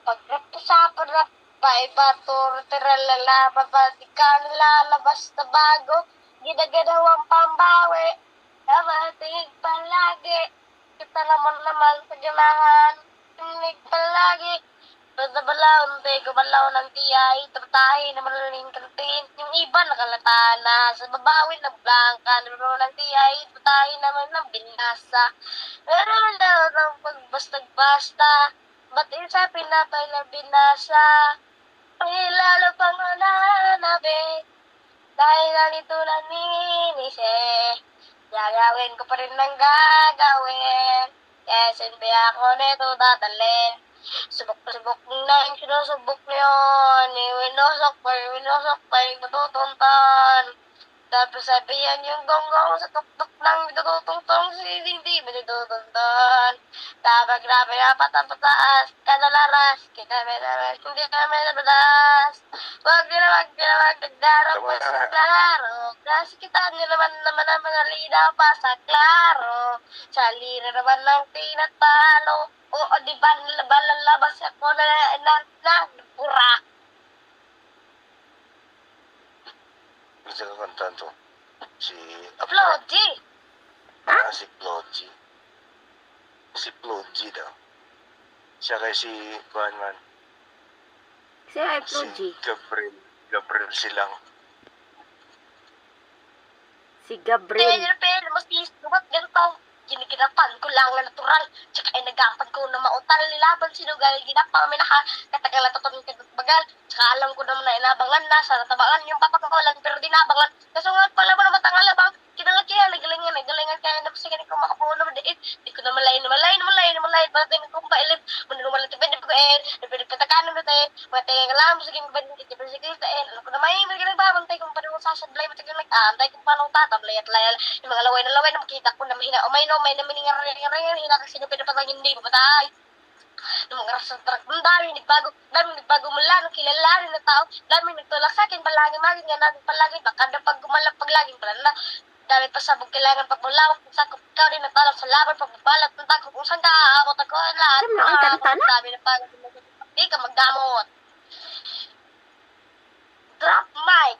Pag-rap sa rap, pa-iba turo tiralala, babatikan lalabas na bago, ginaganawang pambawi, namatingig palagi, kita naman sa ganahan, tingnig palagi, balaw, ko balaw ng tiyay, tapatahin na malaling kantin, yung iba nakalataan na, sa babawin na blanca, naman ng tiyay, tapatahin naman ng binasa, pero wala ng pagbastag-basta, ba't isa pinatay na binasa? Ay lalo pang nananabi dahil nalito na ninise. Gagawin ko pa rin ng gagawin. Yes, hindi ako nito dadalhin. Subok na yung sinusubok niyo. Winusok pa yung matutuntan. Tapos sabihan yung gonggong sa tuktok ng binututungtong hindi binututungtong. Tapos grabe na patapataas, kanalaras, kita may hindi kami nabalas. Wag nagdarap pa sa klaro. Kasi kita nyo naman ang mga linaw pa sa klaro. Sa lina naman lang tinatalo. Oo, di ba lalabas ako na pura. Bisa ka kanta to? Si Floji! Si Floji. Si Floji daw. Siya kay si Kuan man. Siya ay Floji. Si Gabriel silang. Si Gabriel. Pero mas lumat ganito. Giniginapan ko lang na natural. Tsaka ay nagapan ko na mautal nilaban sinugal. Ginapang minaha. Katagal na totoo ng bagal. Tsaka alam ko naman na inabangan na. Sa natabangan yung papak ko lang. Pero dinabangan. Kaso nga pala mo na matang alabang. Kinalat kaya. Nagalingan kaya. Napasiganin ko makapuno naman diit. Di ko na malayin. Pagdating ko pailip. Manunumalat yung pwede ko pwede patakanan mo tayo. Matay ka lang. Sige mo ba din kita. Sige tayo. Alam ko na may babang tayo kung paano sasablay. Matay ko nag-aantay kung paano tatablay at layal. Yung mga laway na makita ko na mahina. O may na miningaray. Hina kasi sino pinapatay hindi papatay. Nung mga rasa truck, daming nagbago mula nung kilalanin na tao, daming nagtulak sa akin, palagi nga natin palagi, baka na pag gumalap paglaging pala na, dami pa sabog kailangan pagmulawak, kung sakop ikaw rin nagtalak sa laban, pagbabalat, ng takot, kung saan ka aakot ako, lahat, dami na pagod, hindi ka magdamot. Drop mic.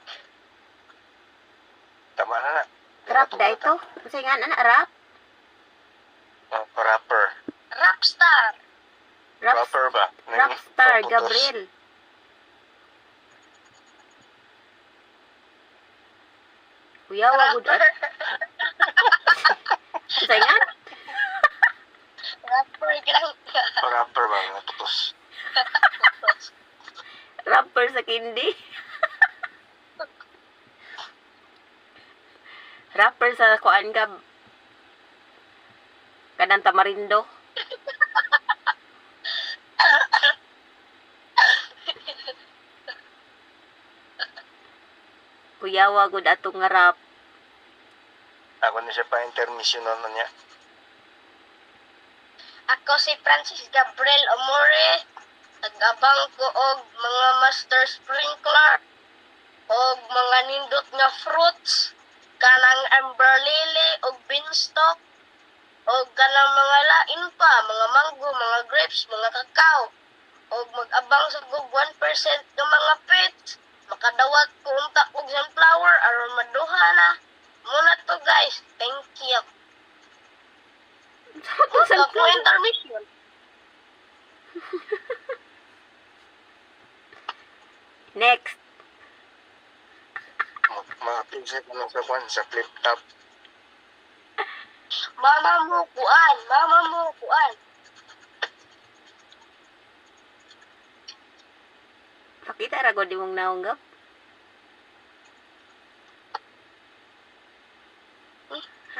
Tama na. Rap da ito. Kasi nga na rap. Rapper. Rapstar. Rapper ba? Rapstar, Gabriel. Kuya, wagod at... Kasi nga? Rapper ka lang. Rapper ba? Natutos. Rapper sa kindi. Rapper sa kuan ka. Kanang tamarindo. Kuya, wagod atong nga rap. Ako na siya pa intermission na niya. Ako si Francis Gabriel Amore. Nag-abang ko og mga master sprinkler og mga nindot nga fruits kanang amber lily og beanstalk og kanang mga lain pa, mga mango, mga grapes, mga kakao og mag-abang sa gug 1% ng mga pets. Makadawat ko unta og sunflower aron maduha na. Muna to guys. Thank you. Unta ko intermission. Next. Mga pinsip na sa kwan, sa flip top. Mama mo kuan. Pakita ra ko di mong naunggap.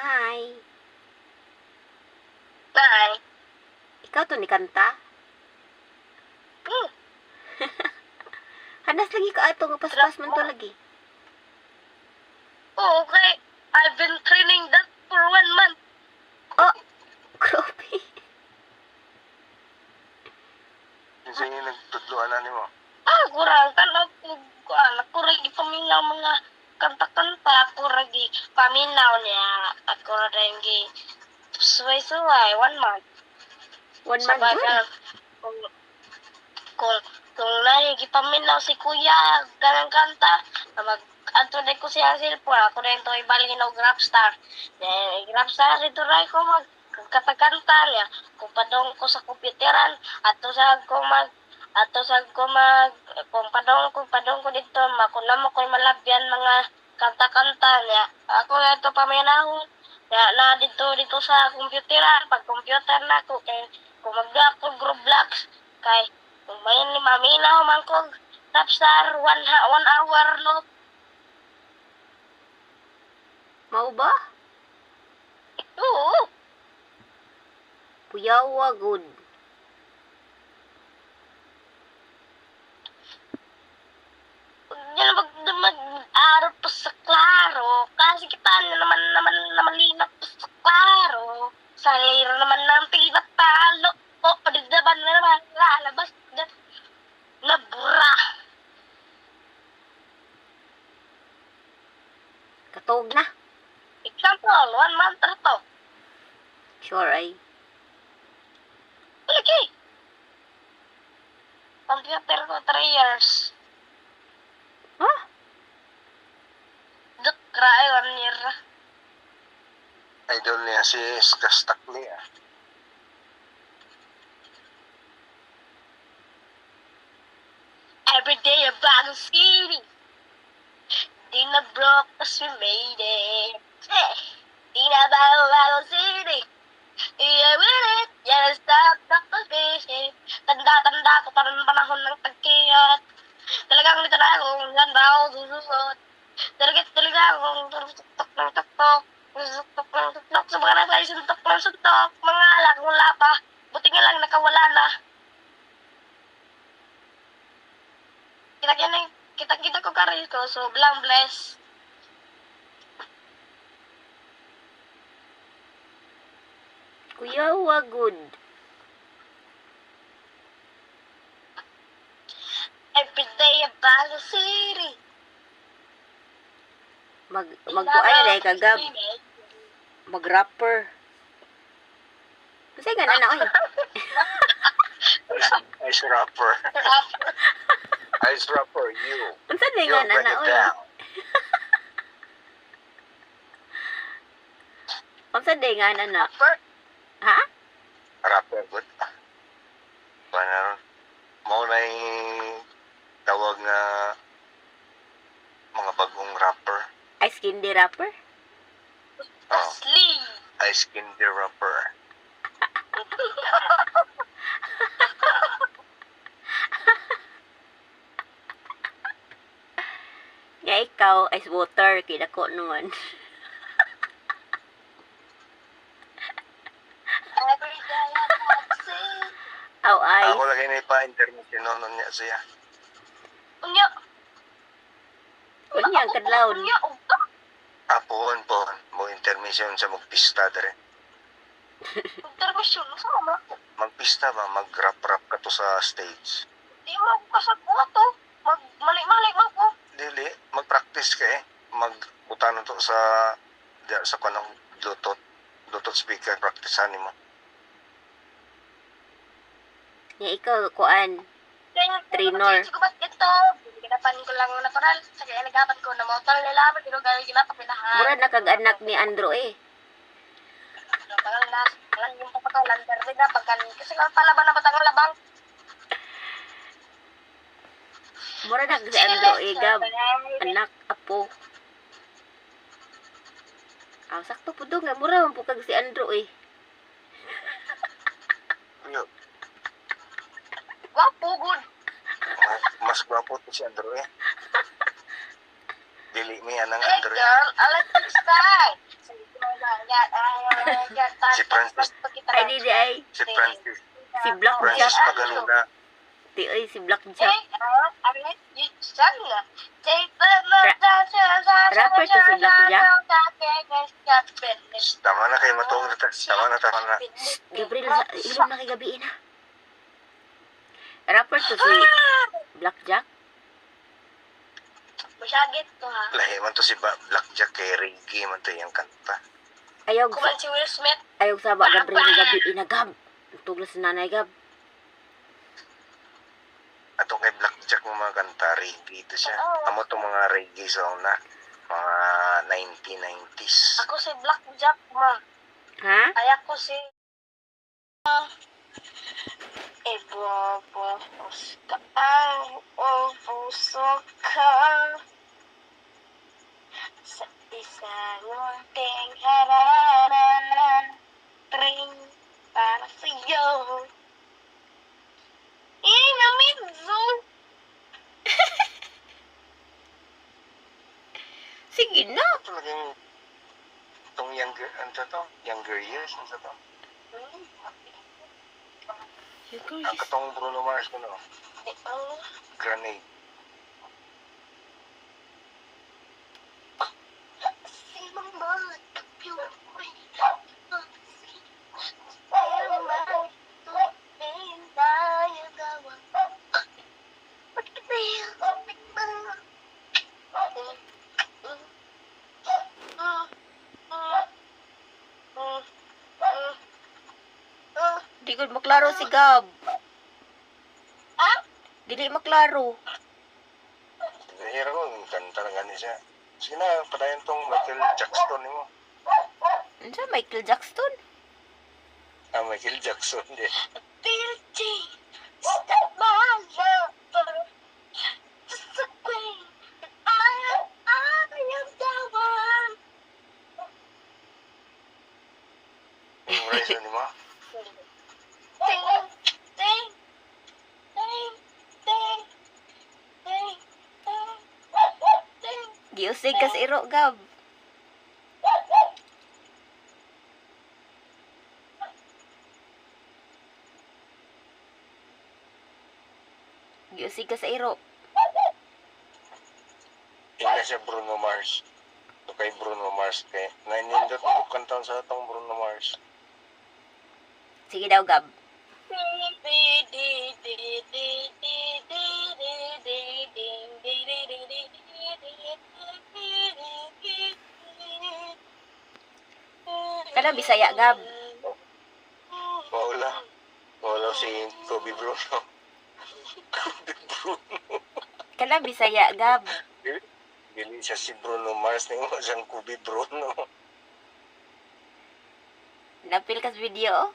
Hi. Nay. Ikaw to ni kanta? Hanas lagi ka ato nga paspas man to lagi. Oh, okay. I've been training that for 1 month. Oh, grabe. Kasi yung nagtudluan na ni mo. Kurang kan ako ragi paminaw mga kanta-kanta, ako ragi paminaw niya. Ako ragi suway-suway, 1 month. 1 month Sabay yun. ka, kung nahigipaminaw si kuya ganang kanta, adto na ko siya cellphone, ako na ito ibalhin og Rapstar. Rapstar ito ray ko katakanta niya. Kung padong ko sa computeran, kung padong ko dito, makuna mo ko'y malabyan mga kanta-kanta niya. Ako na ito paminahon. Na dito sa computeran, pag computer na ko, kay kung magda ko Roblox, kay kung may maminaw man ko Rapstar, 1 hour no. Mau ba? Oo. Puyawa good. Yan mag-arap pa sa klaro. Kasi kita naman linap pa sa klaro. Sa liro naman ng pinatalo. O, pagdaban na naman lalabas na bura. Katog na. Example, 1 month na to. Sure ay. Lagi. Computer ko 3 years. Ha? Cry 1 year. Idol niya si Skastakli. Every day a bagong city. Di na broke, tas we made it. Di na bagong city. Yeah, with it. Yeah, stop, fishing. Tanda-tanda ko parang panahon ng tagkiyot. Talagang dito na akong ganda ako susunod. Talaga akong tuktok ng tuktok. Tuktok ng tuktok. Sa mga nasa suntok ng suntok. Mga alak, wala pa. Buti nga lang nakawala na. Kita ko karir ko, so blang bless. Kuyawa good. Every day a bagong city. Magkuan na kagab. Mag-rapper. Kasi nga na oy. Ice rapper. Ice rapper, you. Unsa di You nga bring na it oy. down. Unsa di nga na. Rapper. Ha? Rapper, good. Paano? Mo na tawag nga mga bagong rapper. Ice candy rapper? Oh, Slim. Ice Candy rapper. Nga ikaw, ice water, kinako naman. Every day a bagong city. Aw, ice. Ako lagi na ipa-international nun niya siya. Unya. Kunyang kadlaw. Unya, ugta. Apon po, mo intermission sa magpista dere. Intermission, sama. Magpista ba, mag-rap-rap ka to sa stage. Di mo ako kasagwa to. Mali-mali mo ko. Dili, mag-practice ka eh. Mag-utanon to sa kanang Bluetooth speaker, practicean mo. Nga ikaw, kuan. Trainer. Siguro ito. Ginapan ko lang natural. Sa kaya nagapan ko na motor nila. Pero gano'n ginapan pinahan. Mura na kag-anak ni Andrew eh. Talang yung papatalan. Pero rin na pagkan. Kasi kung palaban na batangang labang. Mura na si Andrew eh, gab. Anak, apo. Aw, sakto po doon nga. Mura man po kag si Andrew eh. Yo, Wapo, good. mas gwapo to si Andrew eh. Dili mi anang Hey Andrew. girl, I like this guy. Si Francis. Ay, di ay. Si Francis. Si Black Francis Jack. Magaluna. Ti ay, si Black Hey, Jack. I like you sang. Rapper to si Black Jack. Tama na kayo matong na. Tama na. Gabriel, ilong na kay gabi na. Rapper to si Black Jack. Masyagit to ha. Lahi man to si Blackjack kay reggae man to yung kanta. Ayaw, Kuman si Will Smith. ayaw saba Gabriel kay gabi na gab. Tuglas na nanay gab. check mo mga kanta, reggae ito siya. Oo. Amo itong mga reggae sa una. Mga 1990s. Ako si Blackjack, ma. Ha? Ay ako si... Ibabos ka ang puso ka sa isang munting harapan ring para sa'yo. Inamidzo! Sige na. Ito naging itong younger years, ano to? Ang katong Bruno Mars ko no, Grenade. Di ko maklaro si Gab. Ah? Dili maklaro. Nahira ko, kanta na gani siya. Sige na, padayon tong Michael Jackson mo. Ano siya, Michael Jackson? Ah, Michael Jackson, di. Stop my lover. Just a queen. I am the one. Yung version mo. Ding, ding, ding, ding, ding, ding. Giusig ka sa iro, Gab. Giusig ka sa iro. Hindi siya Bruno Mars. Ito kay Bruno Mars kay. Nainindot ko kanta sa itong Bruno Mars. Sige daw, Gab. Kada Bisaya, Gab. Wala. Wala si Kobe Bruno. Kobe Bruno. Kada Bisaya, Gab. Dili siya si Bruno Mars. Ningo siyang Kobe Bruno. Napil ka sa video?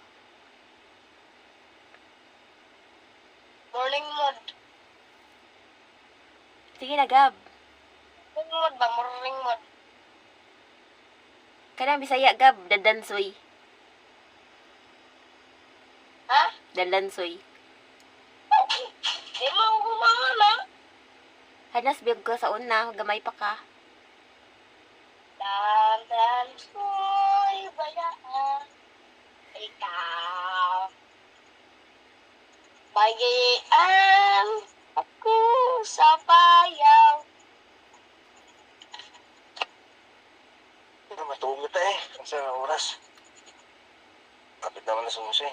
Morning mood. Sige na, Gab. Morning mood ba? Morning mood. Kada Bisaya, Gab. Dadansoy. Ha? Dadansoy. Di mo kumana. Hanas biyag ko sa una. Gamay pa ka. Dandan ko'y bayaan. Ikaw. Bagian ako sa bayaw. Matulog na tayo. Ang sa oras. Kapit naman na sumusi.